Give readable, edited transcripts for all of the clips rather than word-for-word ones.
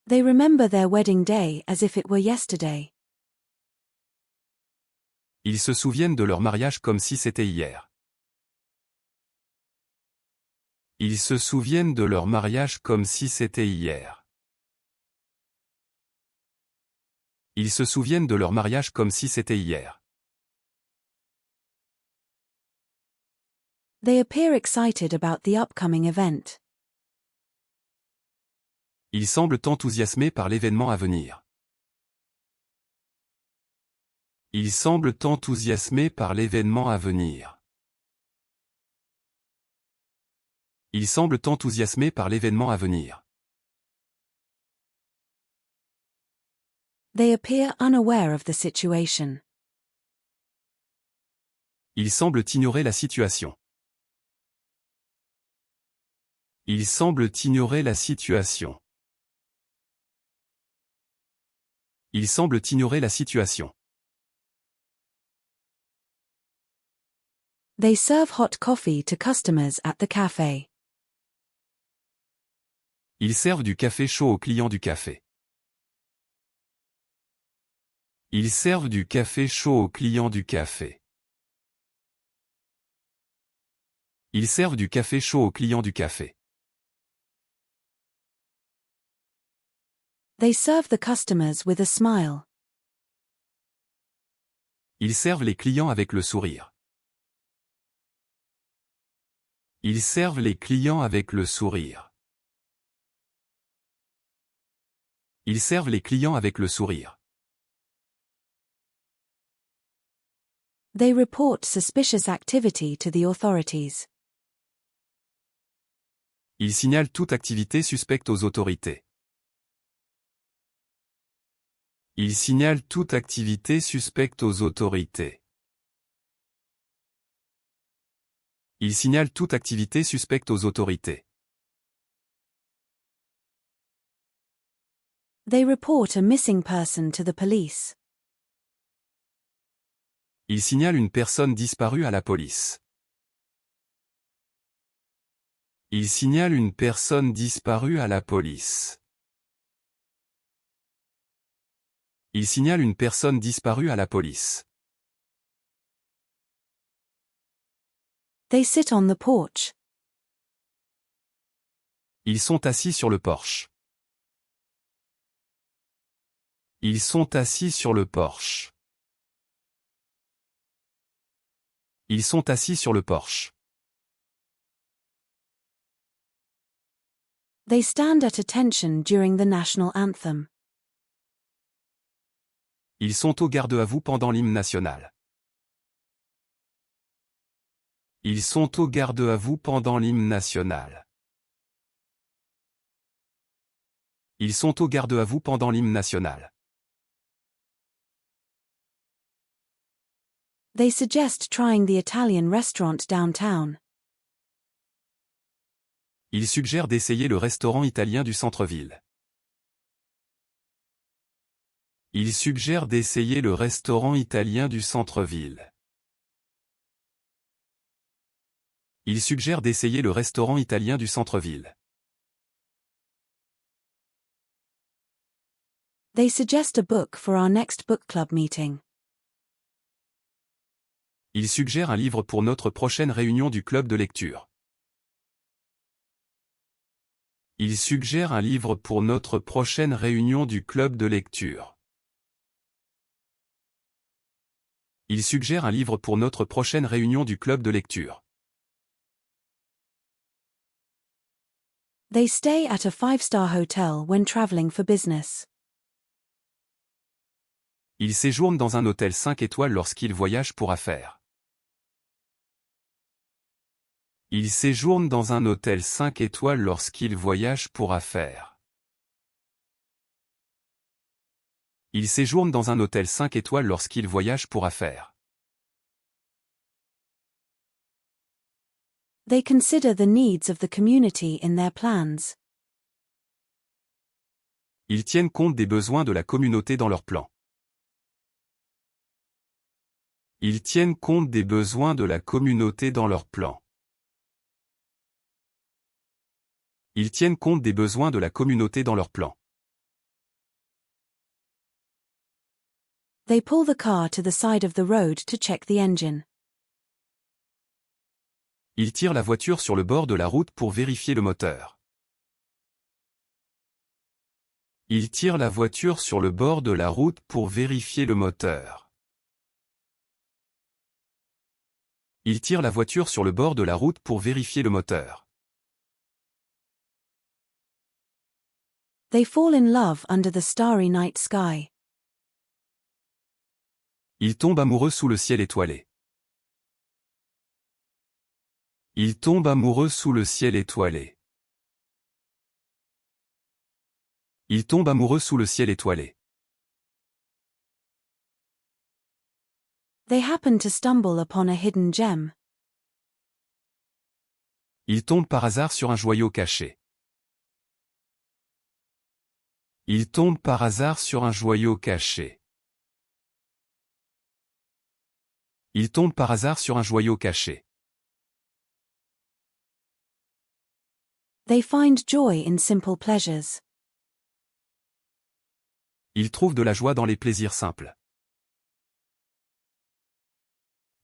They remember their wedding day as if it were yesterday. Ils se souviennent de leur mariage comme si c'était hier. Ils se souviennent de leur mariage comme si c'était hier. Ils se souviennent de leur mariage comme si c'était hier. They appear excited about the upcoming event. Ils semblent enthousiasmés par l'événement à venir. Ils semblent enthousiasmés par l'événement à venir. Ils semblent enthousiasmés par l'événement à venir. They appear unaware of the situation. Ils semblent ignorer la situation. Ils semblent ignorer la situation. Ils semblent ignorer la situation. They serve hot coffee to customers at the cafe. Ils servent du café chaud aux clients du café. Ils servent du café chaud aux clients du café. Ils servent du café chaud aux clients du café. They serve the customers with a smile. Ils servent les clients avec le sourire. Ils servent les clients avec le sourire. Ils servent les clients avec le sourire. They report suspicious activity to the authorities. Ils signalent toute activité suspecte aux autorités. Ils signalent toute activité suspecte aux autorités. Ils signalent toute activité suspecte aux autorités. They report a missing person to the police. Ils signalent une personne disparue à la police. Ils signalent une personne disparue à la police. Ils signalent une personne disparue à la police. They sit on the porch. Ils sont assis sur le porche. Ils sont assis sur le porche. Ils sont assis sur le porche. They stand at attention during the national anthem. Ils sont au garde à vous pendant l'hymne national. Ils sont au garde à vous pendant l'hymne national. Ils sont au garde à vous pendant l'hymne national. They suggest trying the Italian restaurant downtown. Ils suggèrent d'essayer le restaurant italien du centre-ville. Ils suggèrent d'essayer le restaurant italien du centre-ville. Ils suggèrent d'essayer le restaurant italien du centre-ville. They suggest a book for our next book club meeting. Ils suggèrent un livre pour notre prochaine réunion du club de lecture. Ils suggèrent un livre pour notre prochaine réunion du club de lecture. Ils suggèrent un livre pour notre prochaine réunion du club de lecture. They stay at a 5-star hotel when traveling for business. Ils séjournent dans un hôtel 5 étoiles lorsqu'ils voyagent pour affaires. Ils séjournent dans un hôtel 5 étoiles lorsqu'ils voyagent pour affaires. Ils séjournent dans un hôtel 5 étoiles lorsqu'ils voyagent pour affaires. They consider the needs of the community in their plans. Ils tiennent compte des besoins de la communauté dans leurs plans. Ils tiennent compte des besoins de la communauté dans leurs plans. Ils tiennent compte des besoins de la communauté dans leurs plans. They pull the car to the side of the road to check the engine. Ils tirent la voiture sur le bord de la route pour vérifier le moteur. Ils tirent la voiture sur le bord de la route pour vérifier le moteur. Ils tirent la voiture sur le bord de la route pour vérifier le moteur. They fall in love under the starry night sky. Ils tombent amoureux sous le ciel étoilé. Ils tombent amoureux sous le ciel étoilé. Ils tombent amoureux sous le ciel étoilé. They happen to stumble upon a hidden gem. Ils tombent par hasard sur un joyau caché. Ils tombent par hasard sur un joyau caché. Ils tombent par hasard sur un joyau caché. They find joy in simple pleasures. Ils trouvent de la joie dans les plaisirs simples.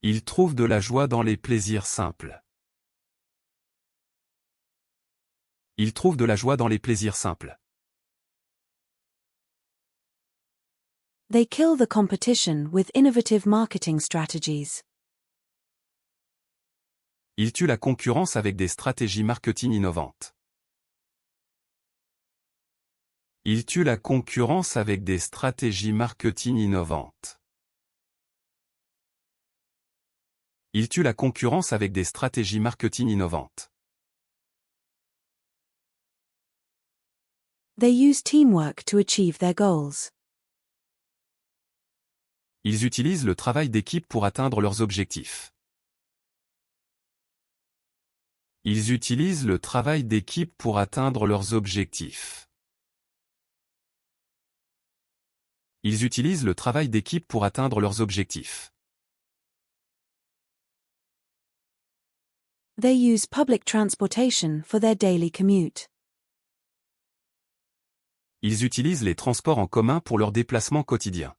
Ils trouvent de la joie dans les plaisirs simples. Ils trouvent de la joie dans les plaisirs simples. They kill the competition with innovative marketing strategies. Ils tuent la concurrence avec des stratégies marketing innovantes. Ils tuent la concurrence avec des stratégies marketing innovantes. Ils tuent la concurrence avec des stratégies marketing innovantes. They use teamwork to achieve their goals. Ils utilisent le travail d'équipe pour atteindre leurs objectifs. Ils utilisent le travail d'équipe pour atteindre leurs objectifs. Ils utilisent le travail d'équipe pour atteindre leurs objectifs. They use public transportation for their daily commute. Ils utilisent les transports en commun pour leurs déplacements quotidiens.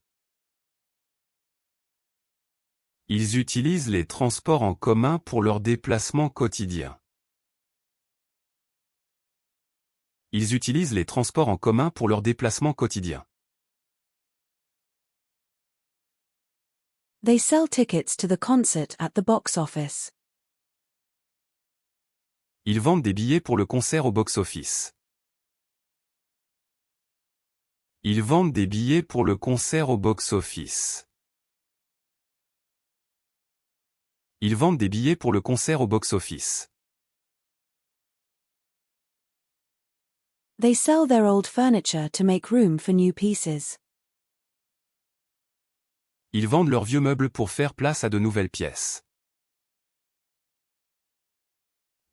Ils utilisent les transports en commun pour leurs déplacements quotidiens. Ils utilisent les transports en commun pour leurs déplacements quotidiens. They sell tickets to the concert at the box office. Ils vendent des billets pour le concert au box-office. Ils vendent des billets pour le concert au box-office. Ils vendent des billets pour le concert au box-office. They sell their old furniture to make room for new pieces. Ils vendent leurs vieux meubles pour faire place à de nouvelles pièces.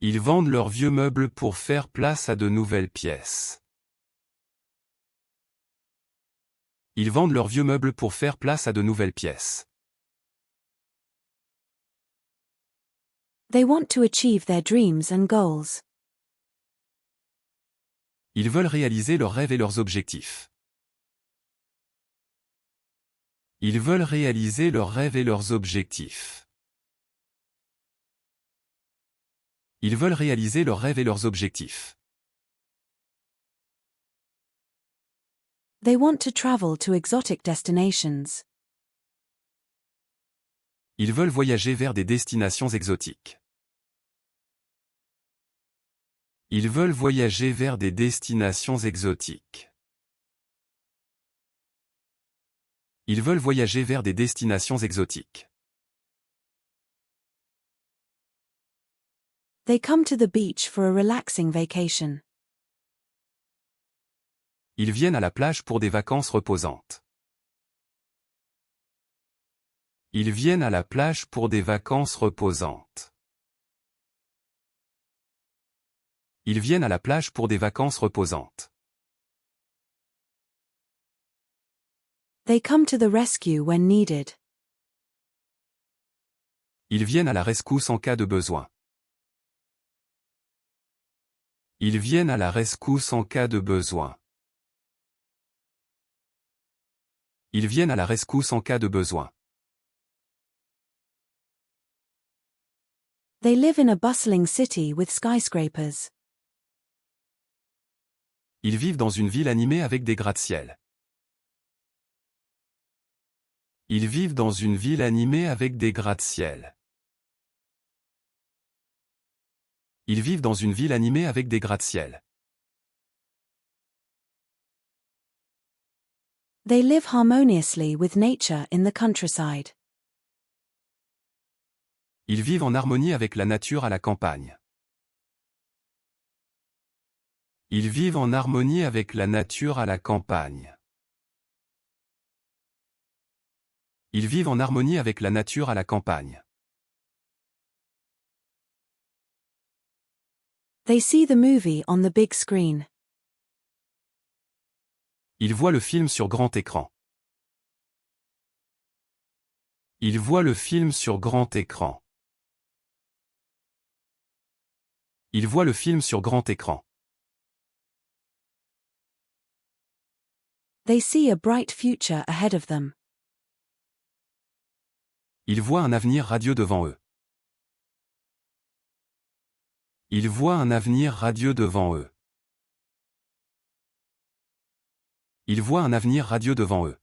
Ils vendent leurs vieux meubles pour faire place à de nouvelles pièces. Ils vendent leurs vieux meubles pour faire place à de nouvelles pièces. They want to achieve their dreams and goals. Ils veulent réaliser leurs rêves et leurs objectifs. Ils veulent réaliser leurs rêves et leurs objectifs. Ils veulent réaliser leurs rêves et leurs objectifs. They want to travel to exotic destinations. Ils veulent voyager vers des destinations exotiques. Ils veulent voyager vers des destinations exotiques. Ils veulent voyager vers des destinations exotiques. They come to the beach for a relaxing vacation. Ils viennent à la plage pour des vacances reposantes. Ils viennent à la plage pour des vacances reposantes. Ils viennent à la plage pour des vacances reposantes. They come to the rescue when needed. Ils viennent à la rescousse en cas de besoin. Ils viennent à la rescousse en cas de besoin. Ils viennent à la rescousse en cas de besoin. They live in a bustling city with skyscrapers. Ils vivent dans une ville animée avec des gratte-ciel. Ils vivent dans une ville animée avec des gratte-ciel. Ils vivent dans une ville animée avec des gratte-ciel. They live harmoniously with nature in the countryside. Ils vivent en harmonie avec la nature à la campagne. Ils vivent en harmonie avec la nature à la campagne. Ils vivent en harmonie avec la nature à la campagne. They see the movie on the big screen. Ils voient le film sur grand écran. Ils voient le film sur grand écran. Ils voient le film sur grand écran. They see a bright future ahead of them. Ils voient un avenir radieux devant eux. Ils voient un avenir radieux devant eux. Ils voient un avenir radieux devant eux.